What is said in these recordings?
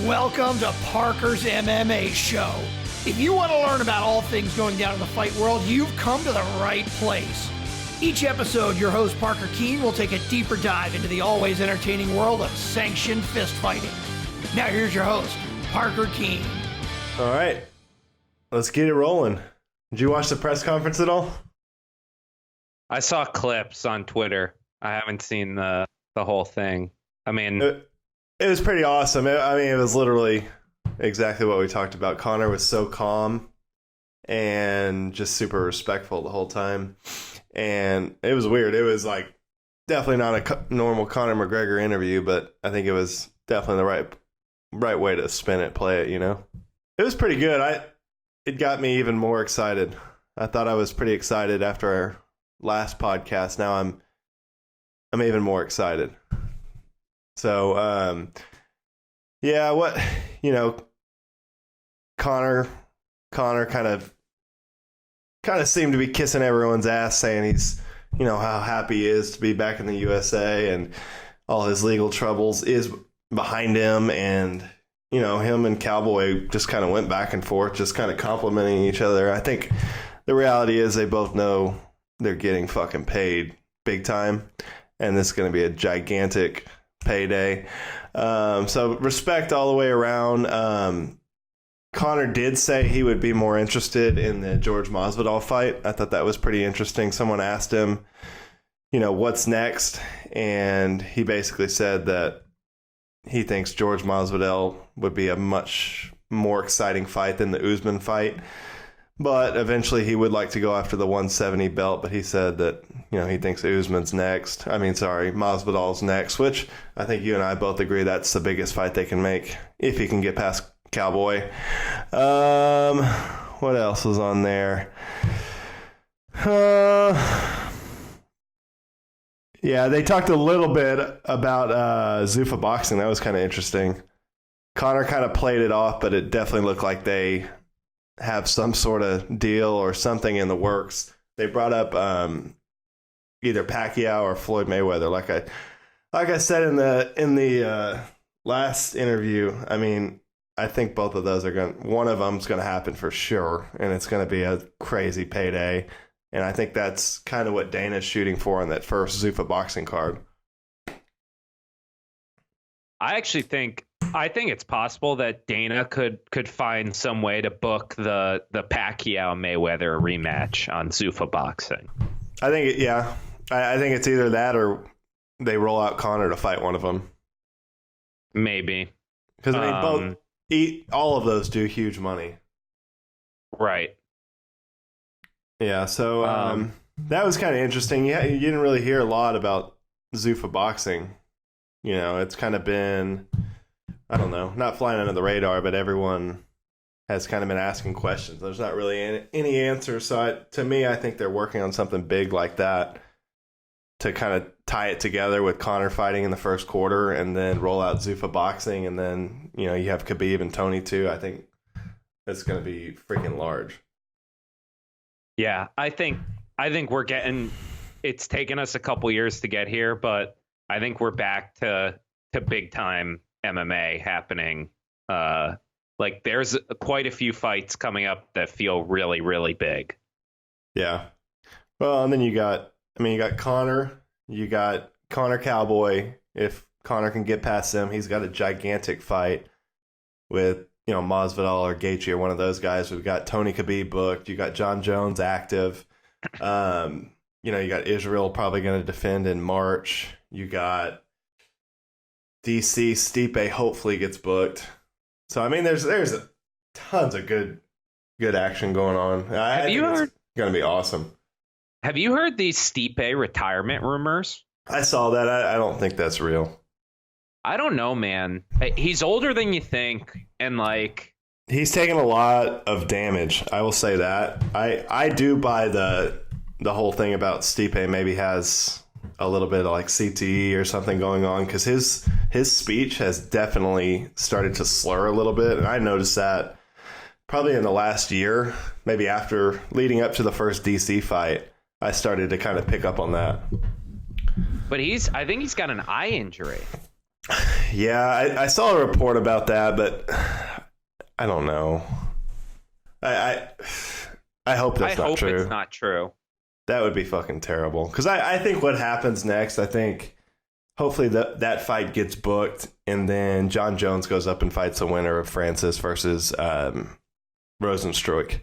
Welcome to Parker's MMA Show. If you want to learn about all things going down in the fight world, you've come to the right place. Each episode, your host Parker Keene will take a deeper dive into the always entertaining world of sanctioned fist fighting. Now here's your host, Parker Keene. All right, let's get it rolling. Did you watch the press conference at all? I saw clips on Twitter. I haven't seen the whole thing. I mean, It was pretty awesome. It was literally exactly what we talked about. Conor was so calm and just super respectful the whole time. And it was weird. It was like definitely not a normal Conor McGregor interview, but I think it was definitely the right way to spin it, play it, you know? It was pretty good. It got me even more excited. I thought I was pretty excited after our last podcast. Now I'm even more excited. So, Conor kind of seemed to be kissing everyone's ass, saying he's, how happy he is to be back in the USA and all his legal troubles is behind him. And, him and Cowboy just kind of went back and forth, just kind of complimenting each other. I think the reality is they both know they're getting fucking paid big time, and this is going to be a gigantic payday. So respect all the way around. Conor did say he would be more interested in the Jorge Masvidal fight. I thought that was pretty interesting. Someone asked him, what's next? And he basically said that he thinks Jorge Masvidal would be a much more exciting fight than the Usman fight. But eventually he would like to go after the 170 belt, but he said that, he thinks Usman's next. Masvidal's next, which I think you and I both agree that's the biggest fight they can make if he can get past Cowboy. What else was on there? Yeah, they talked a little bit about Zuffa boxing. That was kind of interesting. Conor kind of played it off, but it definitely looked like they have some sort of deal or something in the works. They brought up either Pacquiao or Floyd Mayweather. Like I said in the last interview, I think both of those one of them's going to happen for sure, and it's going to be a crazy payday. And I think that's kind of what Dana's shooting for on that first Zuffa boxing card. I think it's possible that Dana could find some way to book the Pacquiao Mayweather rematch on Zuffa boxing. I think it's either that or they roll out Conor to fight one of them. Maybe. Because all of those do huge money. Right. Yeah, so that was kind of interesting. Yeah, you didn't really hear a lot about Zuffa boxing. It's kind of been, I don't know, not flying under the radar, but everyone has kind of been asking questions. There's not really any answers. So to me, I think they're working on something big like that to kind of tie it together with Conor fighting in the first quarter and then roll out Zuffa boxing. And then, you have Khabib and Tony too. I think it's going to be freaking large. Yeah, I think it's taken us a couple years to get here, but I think we're back to big time MMA happening. There's quite a few fights coming up that feel really, really big. Yeah. Well, and then you got Conor, Cowboy. If Conor can get past him, he's got a gigantic fight with, Masvidal or Gaethje or one of those guys. We've got Tony Khabib booked. You got John Jones active. You got Israel probably going to defend in March. You got DC Stipe hopefully gets booked. So there's tons of good action going on. Have you heard? It's going to be awesome. Have you heard these Stipe retirement rumors? I saw that. I don't think that's real. I don't know, man. He's older than you think, and he's taken a lot of damage. I will say that. I do buy the whole thing about Stipe maybe has a little bit of CTE or something going on, because his speech has definitely started to slur a little bit, and I noticed that probably in the last year, maybe after leading up to the first DC fight. I started to kind of pick up on that. But I think he's got an eye injury. Yeah, I saw a report about that, but I don't know. I hope that's not true. It's not true. That would be fucking terrible. Because I think what happens next, I think hopefully that fight gets booked, and then John Jones goes up and fights the winner of Francis versus Rosenstruik.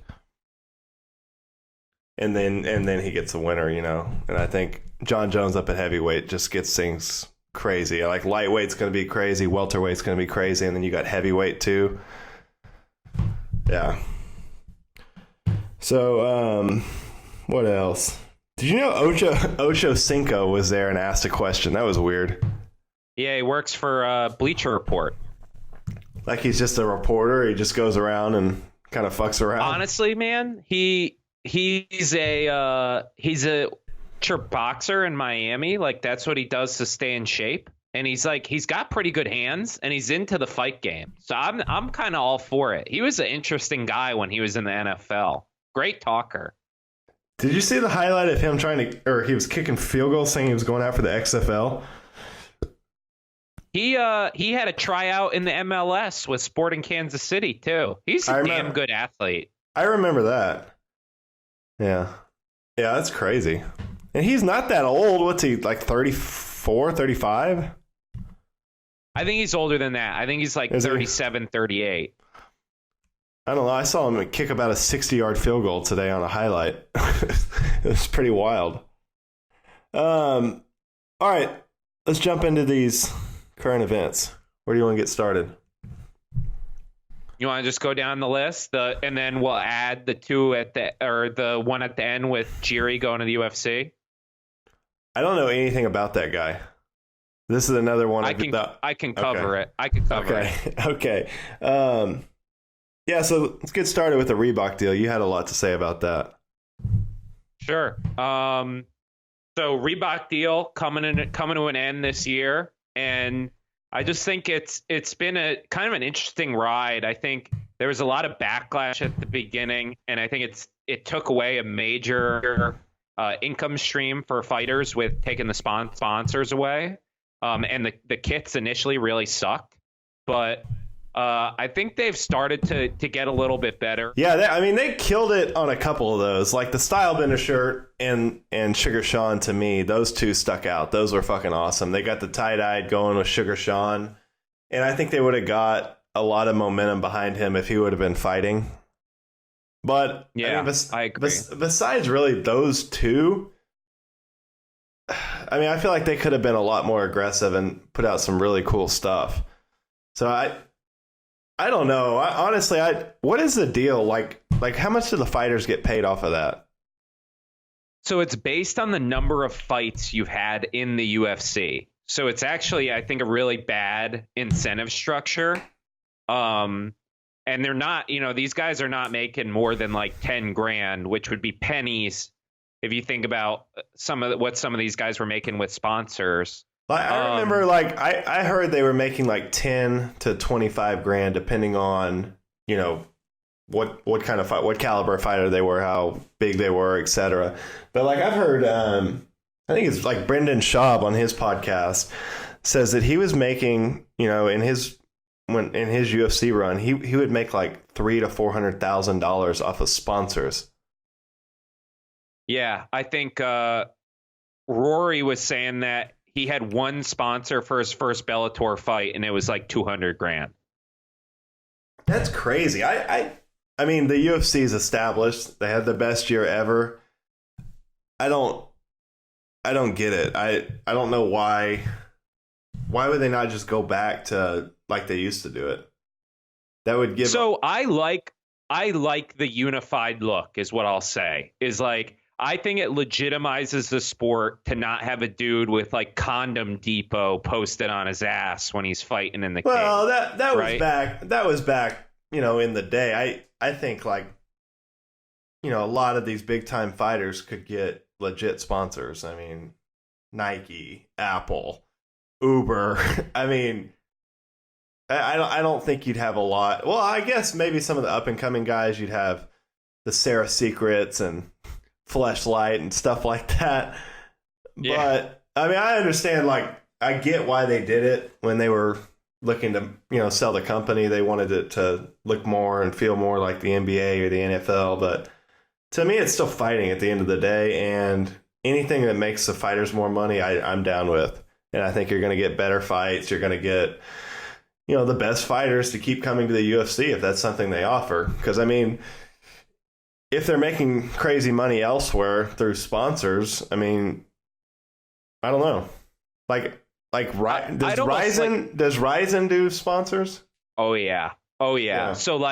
And then he gets the winner, you know. And I think John Jones up at heavyweight just gets things crazy. Like lightweight's going to be crazy, welterweight's going to be crazy, and then you got heavyweight too. Yeah. So, what else? Did you know Ocho Cinco was there and asked a question? That was weird. Yeah, he works for Bleacher Report. Like he's just a reporter. He just goes around and kind of fucks around. Honestly, man, he's a boxer in Miami. Like that's what he does to stay in shape. And he's got pretty good hands, and he's into the fight game. So I'm kind of all for it. He was an interesting guy when he was in the NFL. Great talker. Did you see the highlight of him he was kicking field goals saying he was going out for the XFL? He had a tryout in the MLS with Sporting Kansas City too. He's a damn good athlete. I remember that. Yeah. Yeah, that's crazy. And he's not that old. What's he, like 34, 35? I think he's older than that. I think he's like 37, 38. I don't know. I saw him kick about a 60-yard field goal today on a highlight. It was pretty wild. All right. Let's jump into these current events. Where do you want to get started? You want to just go down the list, and then we'll add the one at the end with Jiri going to the UFC? I don't know anything about that guy. This is another one. I can cover it. I can cover it. Okay. Yeah, so let's get started with the Reebok deal. You had a lot to say about that. Sure. So Reebok deal coming to an end this year, and I just think it's been a kind of an interesting ride. I think there was a lot of backlash at the beginning, and I think it took away a major income stream for fighters with taking the sponsors away. And the kits initially really sucked, but I think they've started to get a little bit better. Yeah, they killed it on a couple of those. Like the Stylebender shirt and Sugar Sean, to me, those two stuck out. Those were fucking awesome. They got the tie-dyed going with Sugar Sean, and I think they would have got a lot of momentum behind him if he would have been fighting. But yeah, I agree. Besides really those two, I feel like they could have been a lot more aggressive and put out some really cool stuff. So I don't know. Honestly, what is the deal? Like how much do the fighters get paid off of that? So it's based on the number of fights you've had in the UFC. So it's actually, I think, a really bad incentive structure. And they're not, these guys are not making more than like 10 grand, which would be pennies if you think about what some of these guys were making with sponsors. I remember, I heard they were making like 10 to 25 grand, depending on, what kind of fight, what caliber fighter they were, how big they were, etc. But I've heard, I think it's like Brendan Schaub on his podcast says that he was making, in his UFC run, he would make like $300,000 to $400,000 off of sponsors. Yeah, I think Rory was saying that he had one sponsor for his first Bellator fight, and it was like 200 grand. That's crazy. I mean, the UFC is established. They had the best year ever. I don't get it. I don't know why. Why would they not just go back to like they used to do it? That would give. So I like the unified look, is what I'll say. Is like, I think it legitimizes the sport to not have a dude with like Condom Depot posted on his ass when he's fighting in the cage. Well, that was right? back. That was back. In the day. I think a lot of these big time fighters could get legit sponsors. I mean, Nike, Apple, Uber. I mean, I don't think you'd have a lot. Well, I guess maybe some of the up and coming guys, you'd have the Sarah Secrets and Fleshlight and stuff like that. Yeah. But I understand I get why they did it when they were looking to sell the company. They wanted it to look more and feel more like the NBA or the NFL, but to me, it's still fighting at the end of the day, and anything that makes the fighters more money, I'm down with. And I think you're going to get better fights. You're going to get, the best fighters to keep coming to the UFC if that's something they offer. Because, I mean, if they're making crazy money elsewhere through sponsors, I mean, I don't know. Does Ryzen do sponsors? Oh yeah. So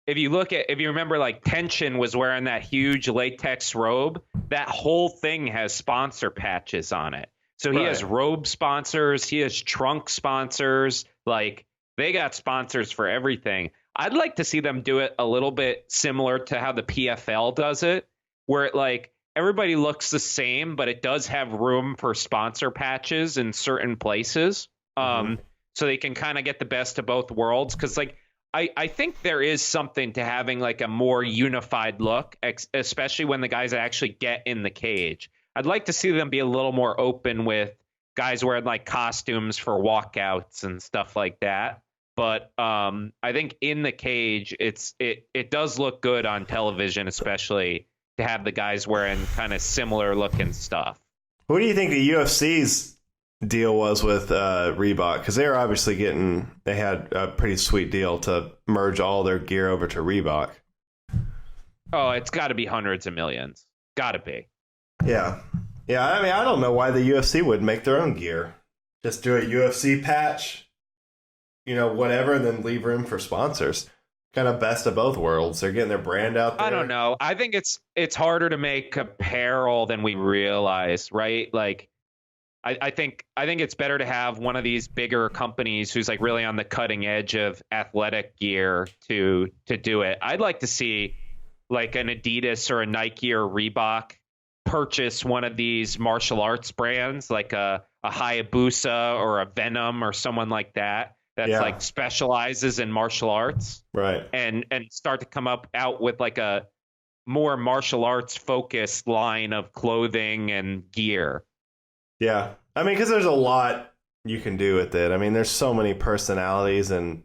if you remember, Tension was wearing that huge latex robe. That whole thing has sponsor patches on it. So he has robe sponsors, he has trunk sponsors. They got sponsors for everything. I'd like to see them do it a little bit similar to how the PFL does it, where it everybody looks the same, but it does have room for sponsor patches in certain places. So they can kind of get the best of both worlds. Because I think there is something to having a more unified look, especially when the guys actually get in the cage. I'd like to see them be a little more open with guys wearing costumes for walkouts and stuff like that. But I think in the cage, it does look good on television, especially to have the guys wearing kind of similar looking stuff. What do you think the UFC's deal was with Reebok? Because they were obviously they had a pretty sweet deal to merge all their gear over to Reebok. Oh, it's got to be hundreds of millions. Got to be. Yeah. Yeah, I mean, I don't know why the UFC would make their own gear. Just do a UFC patch, whatever, and then leave room for sponsors. Kind of best of both worlds. They're getting their brand out there. I don't know. I think it's harder to make apparel than we realize, right? I think it's better to have one of these bigger companies who's really on the cutting edge of athletic gear to do it. I'd like to see an Adidas or a Nike or Reebok purchase one of these martial arts brands, like a Hayabusa or a Venom or someone like that specializes in martial arts, right? And start to come out with a more martial arts focused line of clothing and gear. Yeah, I mean, because there's a lot you can do with it. I mean, there's so many personalities in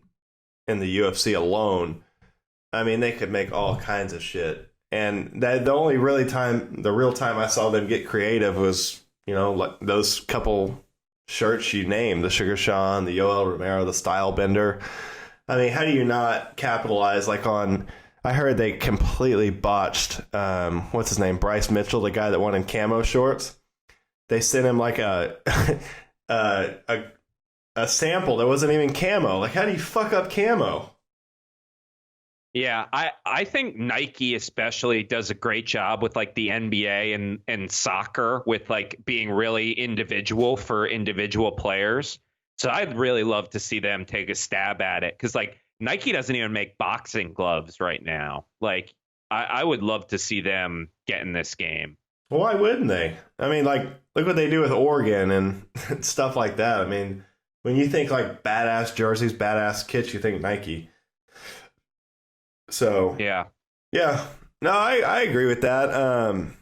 the UFC alone. I mean, they could make all kinds of shit. And the real time I saw them get creative was, those couple shirts you named, the Sugar Sean, the Yoel Romero, the Style Bender. I mean, how do you not capitalize on? I heard they completely botched. What's his name? Bryce Mitchell, the guy that won in camo shorts. They sent him a sample that wasn't even camo. How do you fuck up camo? Yeah, I think Nike especially does a great job with the NBA and soccer with being really individual for individual players. So I'd really love to see them take a stab at it, because Nike doesn't even make boxing gloves right now. I would love to see them get in this game. Well, why wouldn't they? I mean, look what they do with Oregon and stuff like that. I mean, when you think badass jerseys, badass kits, you think Nike. So yeah. No, I agree with that.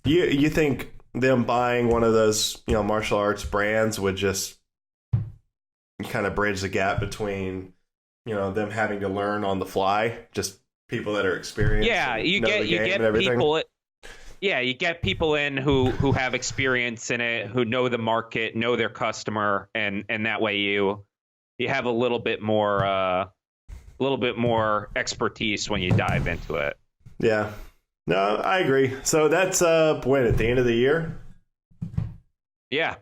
You think them buying one of those martial arts brands would just kind of bridge the gap between them having to learn on the fly, just people that are experienced? Yeah, you get people. Yeah, you get people in who have experience in it, who know the market, know their customer, and that way you have a little bit more expertise when you dive into it. Yeah. No, I agree. So that's when, at the end of the year? Yeah.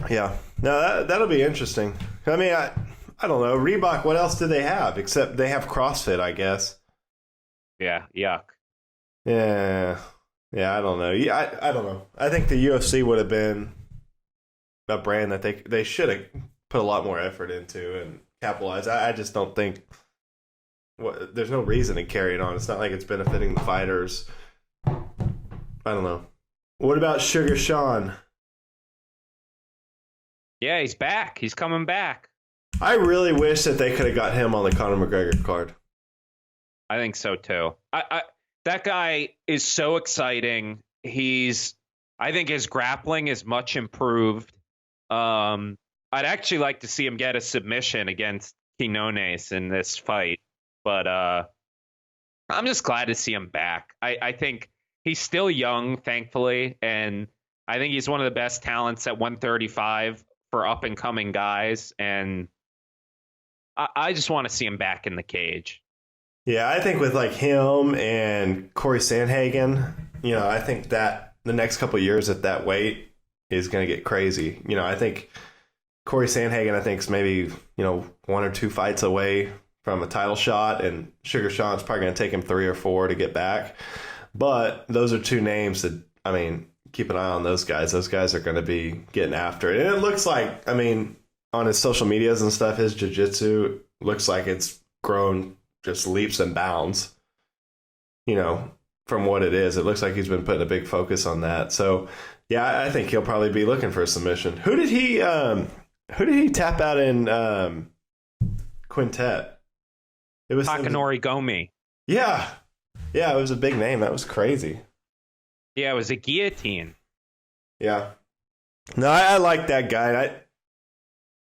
Yeah. No, that'll be interesting. I mean, I don't know. Reebok, what else do they have? Except they have CrossFit, I guess. Yeah, yuck. Yeah. Yeah, I don't know. Yeah, I don't know. I think the UFC would have been a brand that they should have put a lot more effort into and capitalize. I just don't think there's no reason to carry it on. It's not like it's benefiting the fighters. I don't know. What about Sugar Sean? Yeah, he's back. He's coming back. I really wish that they could have got him on the Conor McGregor card. I think so too. That guy is so exciting. He's I think his grappling is much improved. I'd actually like to see him get a submission against Quinones in this fight, but I'm just glad to see him back. I think he's still young, thankfully, and I think he's one of the best talents at 135 for up-and-coming guys, and I just want to see him back in the cage. Yeah, I think with like him and Corey Sandhagen, I think that the next couple of years at that weight is going to get crazy. I think Corey Sandhagen, I think, is maybe, 1 or 2 fights away from a title shot, and Sugar Sean's probably going to take him 3 or 4 to get back. But those are 2 names that, keep an eye on those guys. Those guys are going to be getting after it. And it looks like, on his social medias and stuff, his jiu-jitsu looks like it's grown just leaps and bounds, from what it is. It looks like he's been putting a big focus on that. So, yeah, I think he'll probably be looking for a submission. Who did he tap out in Quintet? It was Takanori Gomi. Yeah. Yeah, it was a big name. That was crazy. Yeah, it was a guillotine. Yeah. No, I like that guy.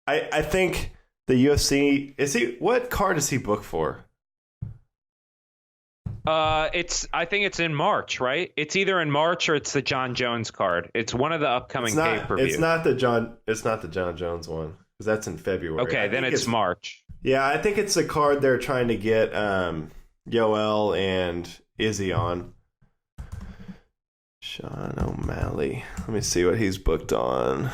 I think the UFC what card is he booked for? I think it's in March, right? It's either in March or it's the John Jones card. It's one of the upcoming pay-per-views. It's not the John Jones one, because that's in February. Okay, then it's March. Yeah, I think it's the card they're trying to get Yoel and Izzy on. Sean O'Malley. Let me see what he's booked on.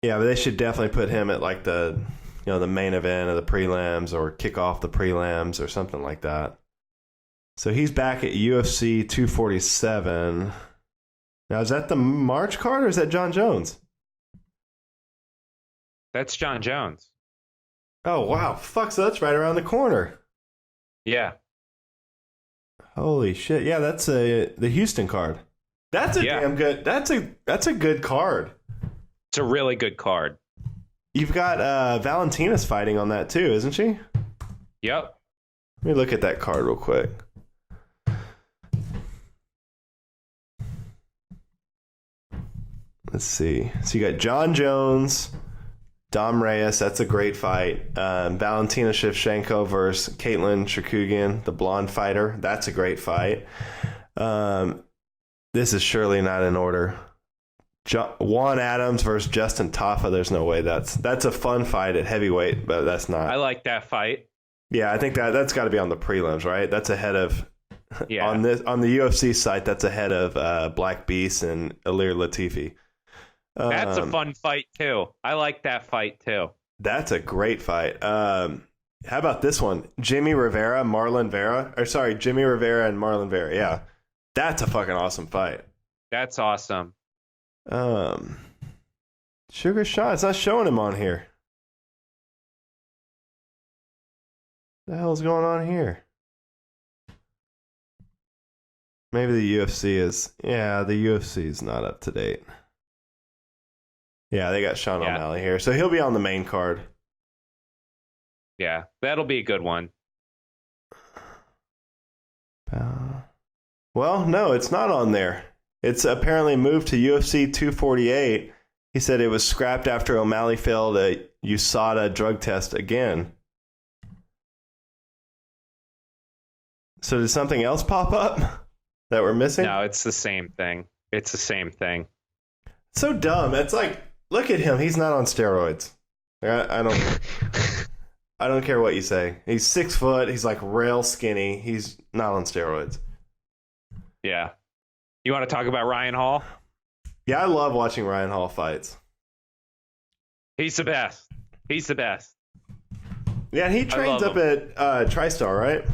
Yeah, but they should definitely put him at like the main event of the prelims, or kick off the prelims or something like that. So he's back at UFC 247. Now, is that the March card or is that John Jones? That's John Jones. Oh, wow. Fuck, so that's right around the corner. Yeah. Holy shit. Yeah, that's the Houston card. That's a damn good. That's a good card. It's a really good card. You've got Valentina's fighting on that too, isn't she? Yep. Let me look at that card real quick. Let's see. So you got John Jones, Dom Reyes. That's a great fight. Valentina Shevchenko versus Caitlin Chookagian, the blonde fighter. That's a great fight. This is surely not in order. Juan Adams versus Justin Toughie. There's no way that's a fun fight at heavyweight, but that's not. I like that fight. Yeah, I think that's got to be on the prelims, right? That's ahead of on the UFC site. That's ahead of Black Beast and Ilir Latifi. That's a fun fight too. I like that fight too. That's a great fight. How about this one? Jimmie Rivera and Marlon Vera. Yeah, that's a fucking awesome fight. That's awesome. Sugar Sean, it's not showing him on here. What the hell's going on here? Maybe the UFC is. Yeah, the UFC is not up to date. Yeah, they got Sean O'Malley here, so he'll be on the main card. Yeah, that'll be a good one. Well, no, it's not on there. It's apparently moved to UFC 248. He said it was scrapped after O'Malley failed a USADA drug test again. So did something else pop up that we're missing? No, it's the same thing. It's the same thing. So dumb. It's like, look at him. He's not on steroids. I don't care what you say. He's 6 foot. He's like rail skinny. He's not on steroids. Yeah. You want to talk about Ryan Hall? Yeah, I love watching Ryan Hall fights. He's the best. Yeah, he trains up at TriStar, right?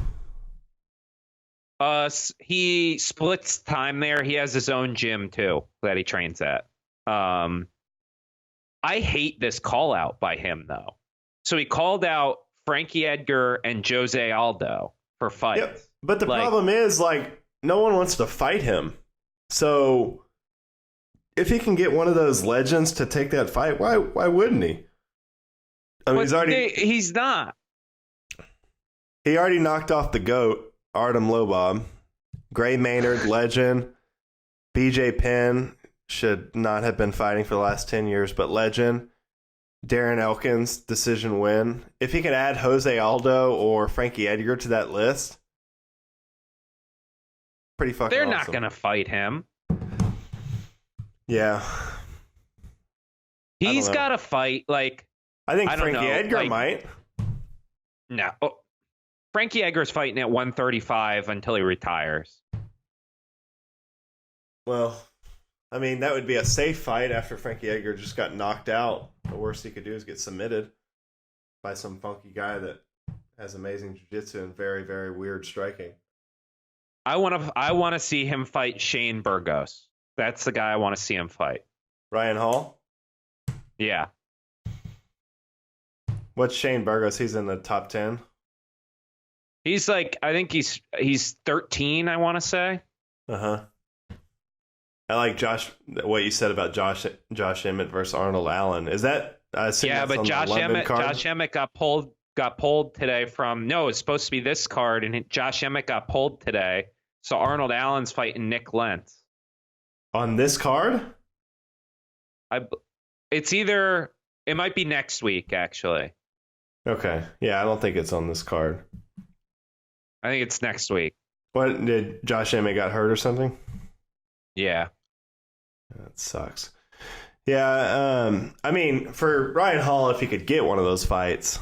He splits time there. He has his own gym too that he trains at. I hate this call out by him though. So he called out Frankie Edgar and Jose Aldo for fights. Yep. But the problem is, like, no one wants to fight him. So if he can get one of those legends to take that fight, why wouldn't he? I mean, he's not. He already knocked off the GOAT, Artem Lobov. Gray Maynard, legend. BJ Penn should not have been fighting for the last 10 years, but legend. Darren Elkins, decision win. If he can add Jose Aldo or Frankie Edgar to that list, pretty fucking They're awesome. not going to fight him. Yeah. He's got to fight. Like, I think I don't Frankie know, Edgar like, might. No. Oh, Frankie Edgar's fighting at 135 until he retires. Well, I mean, that would be a safe fight after Frankie Edgar just got knocked out. The worst he could do is get submitted by some funky guy that has amazing jiu-jitsu and very, very weird striking. I want to see him fight Shane Burgos. That's the guy I want to see him fight. Ryan Hall? Yeah. What's Shane Burgos? He's in the top 10. He's like, I think he's 13, I want to say. Uh-huh. I like what you said about Josh Emmett versus Arnold Allen. Is that yeah, but Josh Emmett got pulled today from it's supposed to be this card, and Josh Emmett got pulled today. So Arnold Allen's fighting Nick Lentz. On this card? It might be next week, actually. Okay. Yeah, I don't think it's on this card. I think it's next week. What, did Josh Emmett got hurt or something? Yeah. That sucks. Yeah, I mean, for Ryan Hall, if he could get one of those fights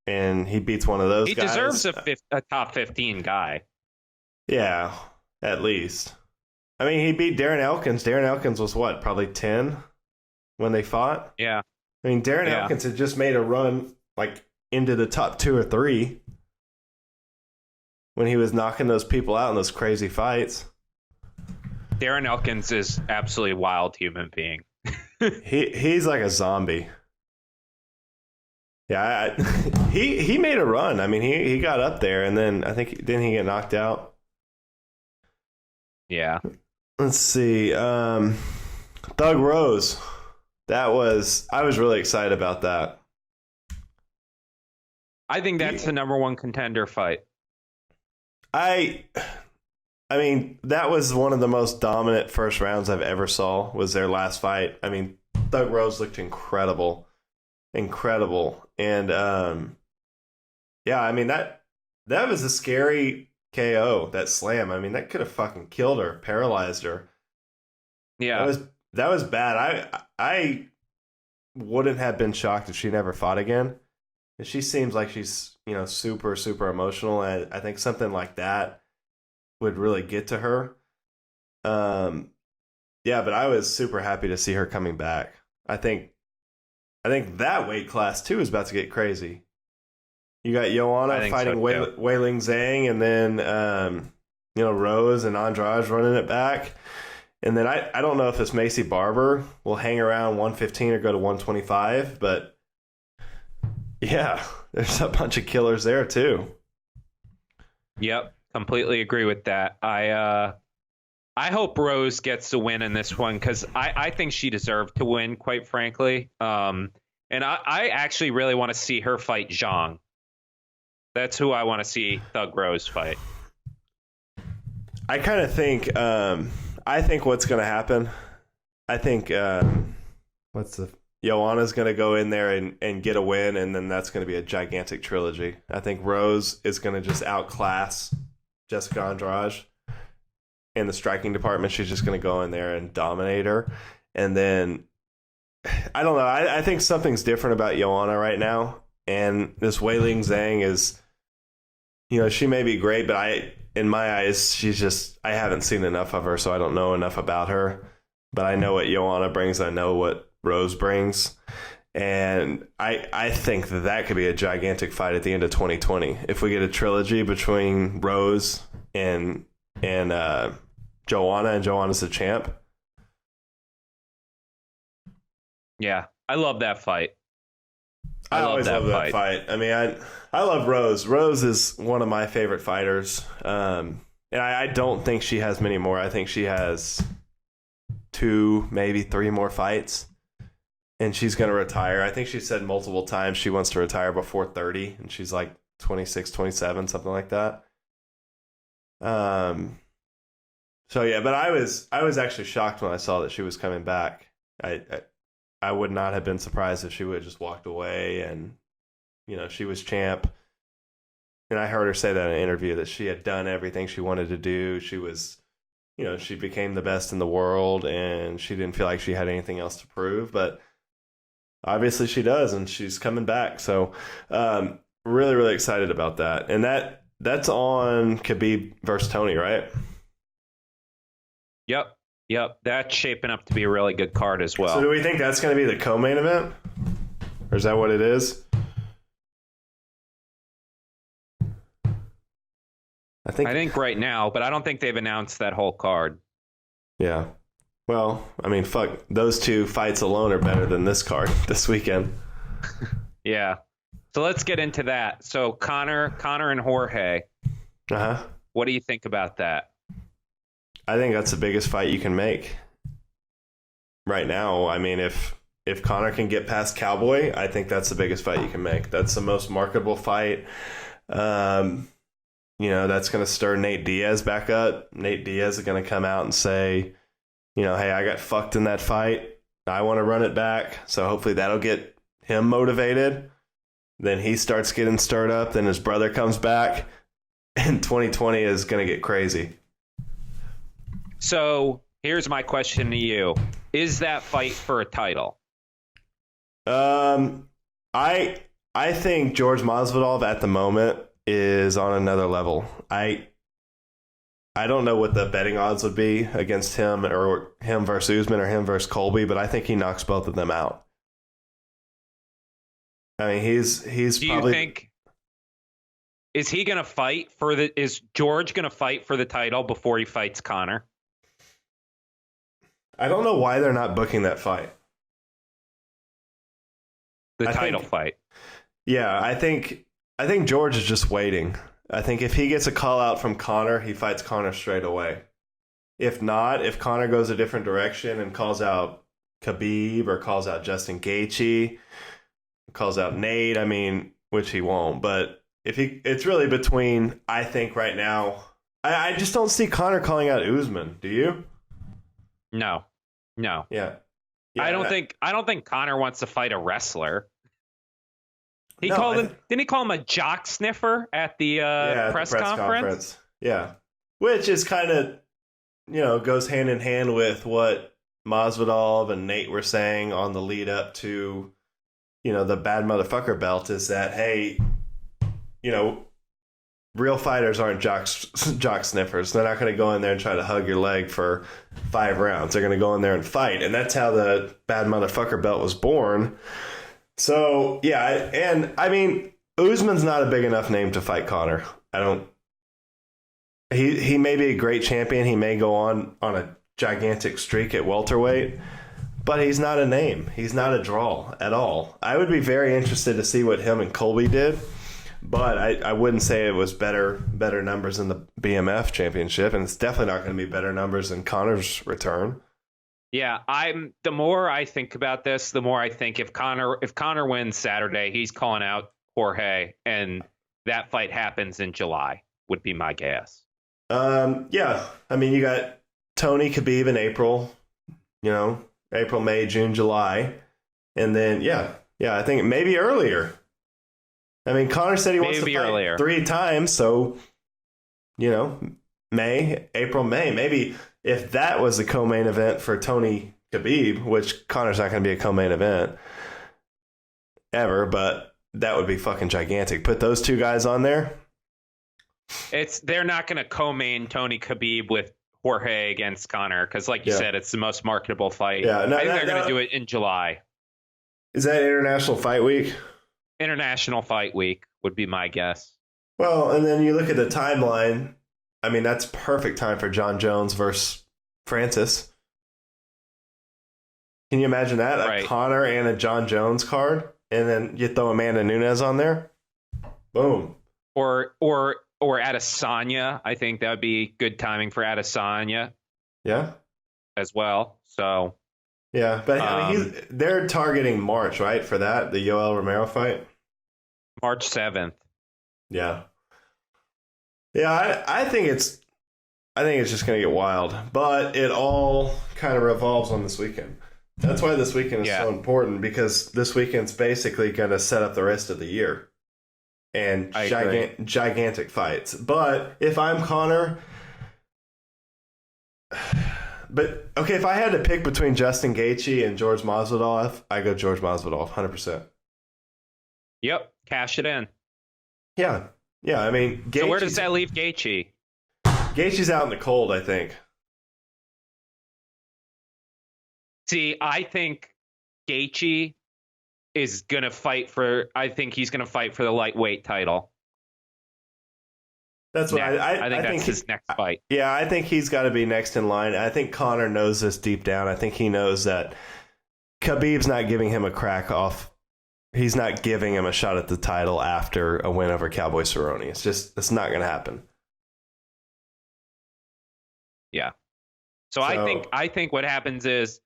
and he beats one of those guys... He deserves a top 15 guy. Yeah, at least. I mean, he beat Darren Elkins. Darren Elkins was what, probably 10 when they fought? Yeah. I mean, Darren Elkins had just made a run like into the top 2 or 3 when he was knocking those people out in those crazy fights. Darren Elkins is absolutely a wild human being. He's like a zombie. Yeah, he made a run. I mean, he got up there, and then I think didn't he get knocked out? Yeah. Let's see. Thug Rose. I was really excited about that. I think that's the number one contender fight. I mean, that was one of the most dominant first rounds I've ever saw, was their last fight. I mean, Thug Rose looked incredible. Incredible. And, yeah, I mean, that was a scary KO, that slam. I mean, that could have fucking killed her, paralyzed her. Yeah. That was bad. I wouldn't have been shocked if she never fought again. She seems like she's, super, super emotional. And I think something like that would really get to her. Yeah, but I was super happy to see her coming back. I think that weight class too is about to get crazy. You got Joanna fighting Wei Ling Zhang, and then Rose and Andrade running it back. And then I don't know if this Macy Barber will hang around 115 or go to 125, but yeah, there's a bunch of killers there too. Yep, completely agree with that. I hope Rose gets the win in this one, because I think she deserved to win, quite frankly. And I actually really want to see her fight Zhang. That's who I want to see Thug Rose fight. I kind of think I think what's going to happen, I think Joanna's going to go in there and get a win, and then that's going to be a gigantic trilogy. I think Rose is going to just outclass Jessica Andrade in the striking department. She's just going to go in there and dominate her. And then, I don't know, I think something's different about Joanna right now. And this Wei Ling Zhang is, she may be great, but in my eyes, I haven't seen enough of her, so I don't know enough about her. But I know what Joanna brings. I know what Rose brings. And I think that could be a gigantic fight at the end of 2020. If we get a trilogy between Rose and Joanna, and Joanna's the champ. Yeah, I love that fight. I always love that fight. I mean, I love Rose. Rose is one of my favorite fighters. And I don't think she has many more. I think she has 2, maybe 3 more fights. And she's going to retire. I think she said multiple times she wants to retire before 30. And she's like 26, 27, something like that. So yeah, but I was actually shocked when I saw that she was coming back. I would not have been surprised if she would have just walked away and, she was champ. And I heard her say that in an interview that she had done everything she wanted to do. She was, she became the best in the world and she didn't feel like she had anything else to prove. But obviously she does, and she's coming back. So really, really excited about that. And that's on Khabib versus Tony, right? Yep. That's shaping up to be a really good card as well. So do we think that's going to be the co-main event? Or is that what it is? I think right now, but I don't think they've announced that whole card. Yeah. Well, I mean, fuck, those two fights alone are better than this card this weekend. Yeah. So let's get into that. So Conor and Jorge. Uh-huh. What do you think about that? I think that's the biggest fight you can make right now. I mean, if Conor can get past Cowboy, I think that's the biggest fight you can make. That's the most marketable fight. That's going to stir Nate Diaz back up. Nate Diaz is going to come out and say, hey, I got fucked in that fight. I want to run it back. So hopefully that'll get him motivated. Then he starts getting stirred up. Then his brother comes back. And 2020 is going to get crazy. So here's my question to you. Is that fight for a title? I think Jorge Masvidal at the moment is on another level. I don't know what the betting odds would be against him, or him versus Usman, or him versus Colby, but I think he knocks both of them out. I mean, he's Do probably... you think, is George going to fight for the title before he fights Conor? I don't know why they're not booking that fight. The title fight. Yeah, I think George is just waiting. I think if he gets a call out from Conor, he fights Conor straight away. If not, if Conor goes a different direction and calls out Khabib or calls out Justin Gaetjhe, calls out Nate, I mean, which he won't, but it's really between, I think right now, I just don't see Conor calling out Usman. Do you? No. Yeah. I don't think Conor wants to fight a wrestler. Didn't he call him a jock sniffer at the press conference? Yeah. Which is kind of, goes hand in hand with what Masvidal and Nate were saying on the lead up to, the bad motherfucker belt, is that, hey, real fighters aren't jock sniffers. They're not going to go in there and try to hug your leg for 5 rounds. They're going to go in there and fight. And that's how the bad motherfucker belt was born. So, yeah, and I mean, Usman's not a big enough name to fight Conor. He may be a great champion. He may go on a gigantic streak at welterweight, but he's not a name. He's not a draw at all. I would be very interested to see what him and Colby did, but I wouldn't say it was better numbers in the BMF championship, and it's definitely not going to be better numbers in Conor's return. Yeah, the more I think about this, the more I think if Conor wins Saturday, he's calling out Jorge, and that fight happens in July, would be my guess. Yeah. I mean, you got Tony Khabib in April, April, May, June, July. And then, yeah, I think maybe earlier. I mean, Conor said he wants to fight earlier 3 times. So, April, May. Maybe if that was the co-main event for Tony Khabib, which Conor's not going to be a co-main event ever, but that would be fucking gigantic. Put those 2 guys on there. They're not going to co-main Tony Khabib with Jorge against Conor because, like you said, it's the most marketable fight. Yeah, I think they're going to do it in July. Is that International Fight Week? International Fight Week would be my guess. Well, and then you look at the timeline. I mean, that's perfect time for John Jones versus Francis. Can you imagine that? Right. A Conor and a John Jones card, and then you throw Amanda Nunes on there. Boom. Or Adesanya. I think that would be good timing for Adesanya. Yeah. As well. So. Yeah, but I mean, they're targeting March, right, for that, the Yoel Romero fight? March 7th. Yeah. Yeah, I think I think it's just going to get wild. But it all kind of revolves on this weekend. That's why this weekend is so important, because this weekend's basically going to set up the rest of the year. And gigantic fights. But if I'm Conor... But, okay, if I had to pick between Justin Gaetjhe and Jorge Masvidal, I go Jorge Masvidal, 100%. Yep, cash it in. Yeah, I mean... So where does that leave Gaetjhe? Gaethje's out in the cold, I think. See, I think Gaetjhe is going to fight for... I think he's going to fight for the lightweight title. That's what I think that's his next fight. Yeah, I think he's got to be next in line. I think Conor knows this deep down. I think he knows that Khabib's not giving him a crack off. He's not giving him a shot at the title after a win over Cowboy Cerrone. It's not going to happen. Yeah. So I think what happens is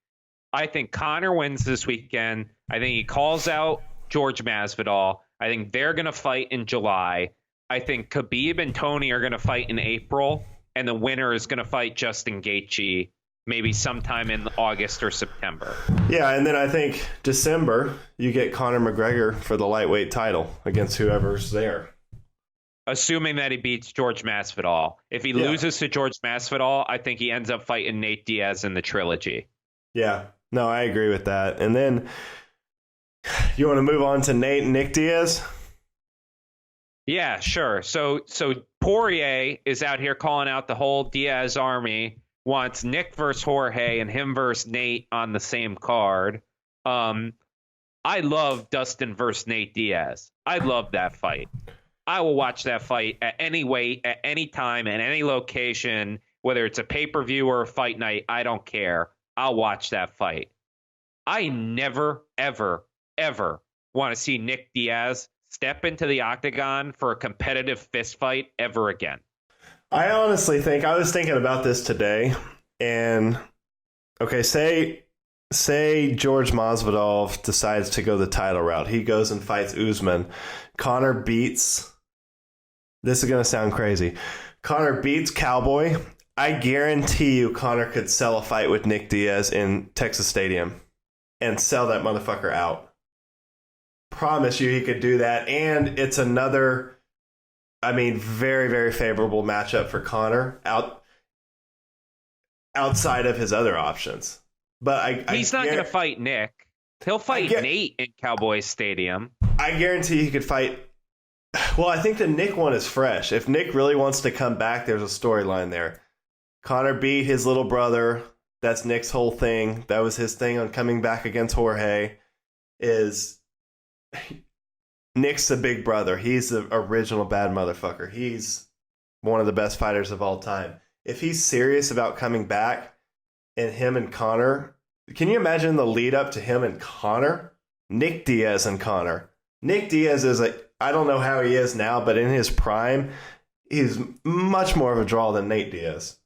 I think Conor wins this weekend. I think he calls out Jorge Masvidal. I think they're going to fight in July. I think Khabib and Tony are going to fight in April, and the winner is going to fight Justin Gaetjhe maybe sometime in August or September. Yeah, and then I think December, you get Conor McGregor for the lightweight title against whoever's there. Assuming that he beats Jorge Masvidal. If he loses to Jorge Masvidal, I think he ends up fighting Nate Diaz in the trilogy. Yeah, no, I agree with that. And then you want to move on to Nate and Nick Diaz? Yeah, sure. So Poirier is out here calling out the whole Diaz army, wants Nick versus Jorge and him versus Nate on the same card. I love Dustin versus Nate Diaz. I love that fight. I will watch that fight at any weight, at any time, at any location, whether it's a pay-per-view or a fight night. I don't care. I'll watch that fight. I never, ever, ever want to see Nick Diaz step into the octagon for a competitive fist fight ever again. I honestly think, I was thinking about this today, and okay, say Jorge Masvidal decides to go the title route. He goes and fights Usman. Conor beats, this is going to sound crazy, Conor beats Cowboy. I guarantee you Conor could sell a fight with Nick Diaz in Texas Stadium and sell that motherfucker out. Promise you he could do that, and it's another, I mean, very, very favorable matchup for Conor outside of his other options. But he's not going to fight Nick. He'll fight Nate in Cowboy Stadium. I guarantee he could fight. Well, I think the Nick one is fresh. If Nick really wants to come back, there's a storyline there. Conor beat his little brother. That's Nick's whole thing. That was his thing on coming back against Jorge. Is Nick's the big brother. He's the original bad motherfucker. He's one of the best fighters of all time. If he's serious about coming back, and him and Conor, can you imagine the lead up to him and Conor? Nick Diaz and Conor. Nick Diaz is I don't know how he is now, but in his prime, he's much more of a draw than Nate Diaz.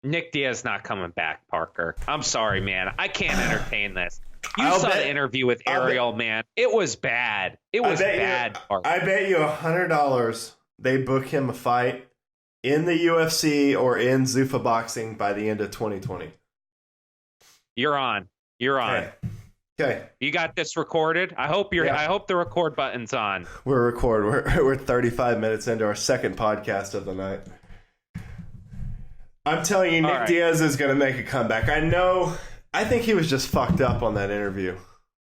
Nick Diaz not coming back, Parker. I'm sorry, man. I can't entertain this. You saw the interview with Ariel, man. It was bad. It was bad, Parker. I bet you $100 they book him a fight in the UFC or in Zuffa Boxing by the end of 2020. You're on. Okay. You got this recorded? I hope I hope the record button's on. We're 35 minutes into our second podcast of the night. I'm telling you, Nick Diaz is going to make a comeback. I think he was just fucked up on that interview.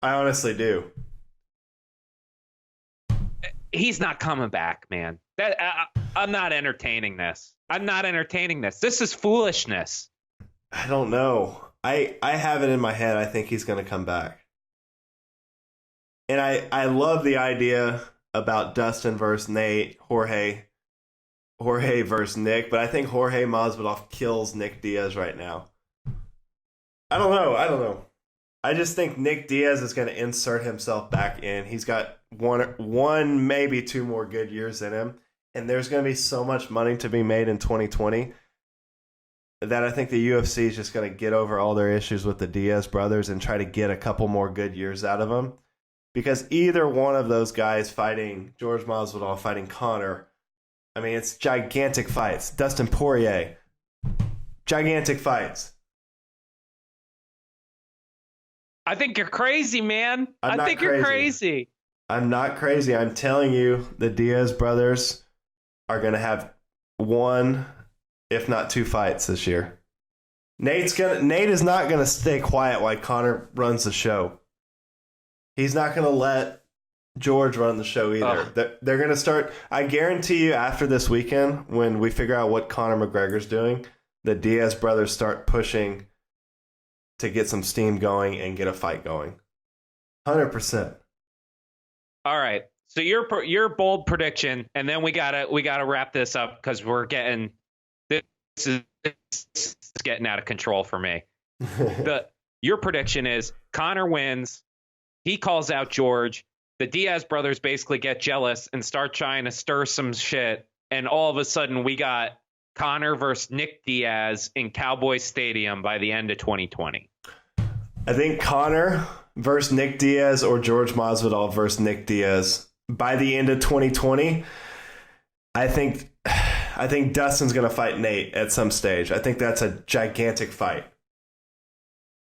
I honestly do. He's not coming back, man. I'm not entertaining this. This is foolishness. I don't know. I have it in my head. I think he's going to come back. And I love the idea about Dustin versus Nate, Jorge versus Nick, but I think Jorge Masvidal kills Nick Diaz right now. I don't know. I just think Nick Diaz is going to insert himself back in. He's got one, maybe two more good years in him, and there's going to be so much money to be made in 2020 that I think the UFC is just going to get over all their issues with the Diaz brothers and try to get a couple more good years out of them. Because either one of those guys fighting Jorge Masvidal, fighting Conor, I mean, it's gigantic fights. Dustin Poirier, gigantic fights. I think you're crazy, man. I'm I think you're crazy. I'm not crazy. I'm telling you, the Diaz brothers are going to have one, if not two fights this year. Nate is not going to stay quiet while Conor runs the show. He's not going to let George run the show either. Oh. They're going to start. I guarantee you, after this weekend, when we figure out what Conor McGregor's doing, the Diaz brothers start pushing to get some steam going and get a fight going. 100%. All right. So your bold prediction, and then we gotta wrap this up because we're getting this is getting out of control for me. Your prediction is Conor wins. He calls out George. The Diaz brothers basically get jealous and start trying to stir some shit, and all of a sudden we got Conor versus Nick Diaz in Cowboy Stadium by the end of 2020. I think Conor versus Nick Diaz or George Masvidal versus Nick Diaz by the end of 2020. I think Dustin's going to fight Nate at some stage. I think that's a gigantic fight.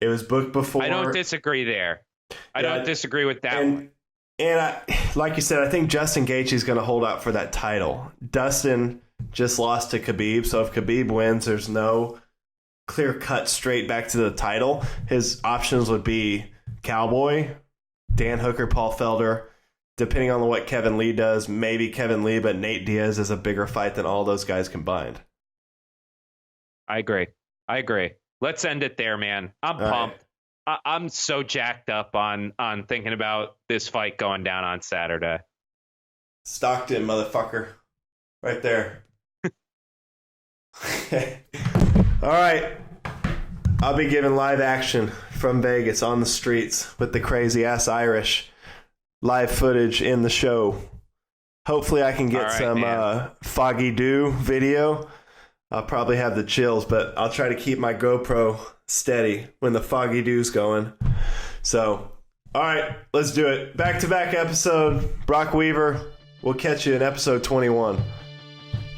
It was booked before. I don't disagree there. I don't disagree with that one. And like you said, I think Justin Gaetjhe is going to hold out for that title. Dustin just lost to Khabib, so if Khabib wins, there's no clear cut straight back to the title. His options would be Cowboy, Dan Hooker, Paul Felder. Depending on what Kevin Lee does, maybe Kevin Lee, but Nate Diaz is a bigger fight than all those guys combined. I agree. Let's end it there, man. I'm pumped. Right. I'm so jacked up on thinking about this fight going down on Saturday. Stockton, motherfucker. Right there. All right. I'll be giving live action from Vegas on the streets with the crazy-ass Irish. Live footage in the show. Hopefully I can get some foggy dew video. I'll probably have the chills, but I'll try to keep my GoPro steady when the foggy dew's going. So, all right, let's do it. Back-to-back episode. Brock Weaver. We'll catch you in episode 21.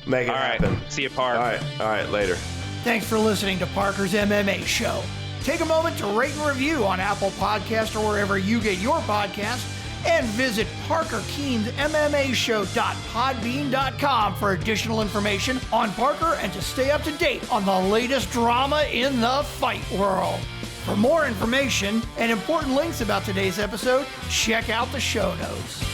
Make it happen. Right. See you, Park. All right, later. Thanks for listening to Parker's MMA Show. Take a moment to rate and review on Apple Podcasts or wherever you get your podcasts. And visit ParkerKeensMMAShow.podbean.com for additional information on Parker and to stay up to date on the latest drama in the fight world. For more information and important links about today's episode, check out the show notes.